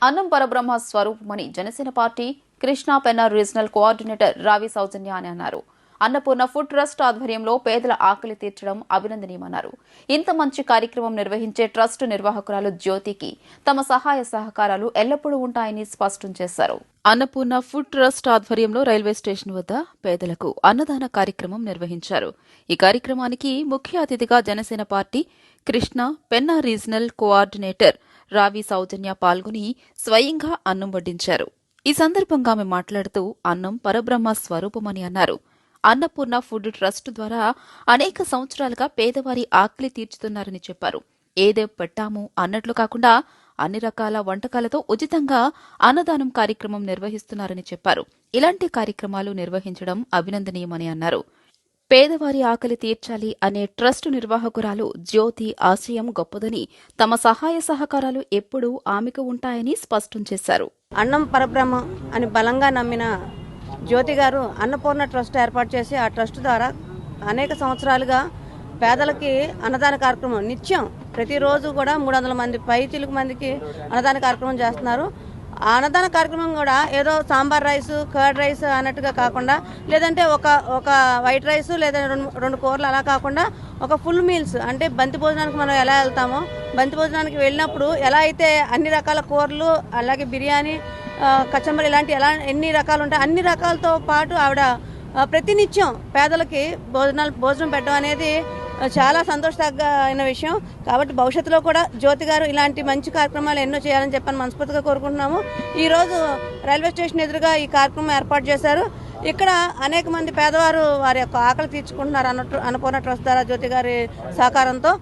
అన్నం పరబ్రహ్మ స్వరూపమని Janasena party Krishna Penna regional coordinator Ravi Soujanya అని అన్నారు. అన్నపూర్ణ ఫుడ్ ట్రస్ట్ ఆధ్వర్యంలో పేదల ఆకలి తీర్చడం అభినందనీయమన్నారు. ఇంత మంచి కార్యక్రమం నిర్వహించే ట్రస్ట్ నిర్వాహకురాలు జ్యోతికి తమ సహాయ సహకారాలు ఎల్లప్పుడూ ఉంటాయని స్పష్టం చేశారు. అన్నపూర్ణ ఫుడ్ ట్రస్ట్ ఆధ్వర్యంలో రైల్వే స్టేషన్ వద్ద పేదలకు అన్నదాన కార్యక్రమం నిర్వహించారు. ఈ కార్యక్రమానికి ముఖ్య అతిథిగా Janasena party Krishna Penna regional coordinator Ravi సౌజన్య పాల్గొని స్వయంగా అన్నం వడ్డించారు. ఈ సందర్భంగా ఆమె మాట్లాడుతూ అన్నం పరబ్రహ్మ స్వరూపమని అన్నారు. అన్నపూర్ణ ఫుడ్ ట్రస్ట్ ద్వారా అనేక సంవత్సరాలుగా పేదవారి ఆకలి తీర్చుతున్నారని చెప్పారు. ఏదో పెట్టాము అన్నట్లు కాకుండా అన్ని రకాల వంటకాలతో ఉచితంగా అన్నదానం కార్యక్రమం నిర్వహిస్తున్నారని చెప్పారు. ఇలాంటి కార్యక్రమాలు నిర్వహించడం అభినందనీయమని అన్నారు. పేదవారి ఆకలి తీర్చాలి అనే ట్రస్ట్ నిర్వాహకురాలు జ్యోతి ఆశయం గొప్పదని, తమ సహాయ సహకారాలు ఎప్పుడూ ఆమెకు ఉంటాయని స్పష్టం చేశారు. అన్నం పరబ్రహ్మ అని బలంగా నమ్మిన జ్యోతి గారు అన్నపూర్ణ ట్రస్ట్ ఏర్పాటు చేసి ఆ ట్రస్ట్ ద్వారా అనేక సంవత్సరాలుగా పేదలకి అన్నదాన కార్యక్రమం నిత్యం ప్రతిరోజు కూడా 300 మంది పైచిలుకు మందికి అన్నదాన కార్యక్రమం చేస్తున్నారు. ఆ అన్నదాన కార్యక్రమం కూడా ఏదో సాంబార్ రైస్ కర్డ్ రైస్ అన్నట్టుగా కాకుండా, లేదంటే ఒక వైట్ రైస్ లేదా రెండు కూరలు అలా కాకుండా ఒక ఫుల్ మీల్స్ అంటే బంతి భోజనానికి మనం ఎలా వెళ్తామో, బంతి భోజనానికి వెళ్ళినప్పుడు ఎలా అయితే అన్ని రకాల కూరలు అలాగే బిర్యానీ కచంబరి ఇలాంటి ఎన్ని రకాలు ఉంటాయి అన్ని రకాలతో పాటు ఆవిడ ప్రతినిత్యం పేదలకి భోజనం పెట్టడం అనేది చాలా సంతోషకరమైన విషయం. కాబట్టి భవిష్యత్తులో కూడా జ్యోతి గారు ఇలాంటి మంచి కార్యక్రమాలు ఎన్నో చేయాలని చెప్పని మనస్ఫూర్తిగా కోరుకుంటున్నాము. ఈరోజు రైల్వే స్టేషన్ ఎదురుగా ఈ కార్యక్రమం ఏర్పాటు చేశారు. ఇక్కడ అనేక మంది పేదవారు వారి యొక్క ఆకలి తీర్చుకుంటున్నారు అన్నపూర్ణ ట్రస్ట్ ద్వారా జ్యోతి గారి సహకారంతో.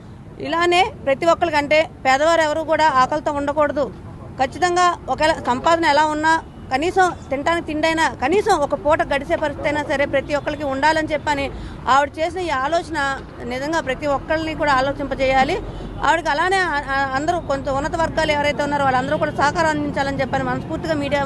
ఇలానే ప్రతి ఒక్కరికంటే పేదవారు ఎవరు కూడా ఆకలితో ఉండకూడదు. ఖచ్చితంగా ఒకవేళ సంపాదన ఎలా ఉన్నా కనీసం తినడానికి తిండైనా కనీసం ఒక పూట గడిచే పరిస్థితి అయినా సరే ప్రతి ఒక్కరికి ఉండాలని చెప్పని ఆవిడ చేసిన ఈ ఆలోచన నిజంగా ప్రతి ఒక్కరిని కూడా ఆలోచింపజేయాలి. ఆవిడకి అలానే అందరూ కొంత ఉన్నత వర్గాలు ఎవరైతే ఉన్నారో వాళ్ళందరూ కూడా సహకారం అందించాలని చెప్పని మనస్ఫూర్తిగా మీడియా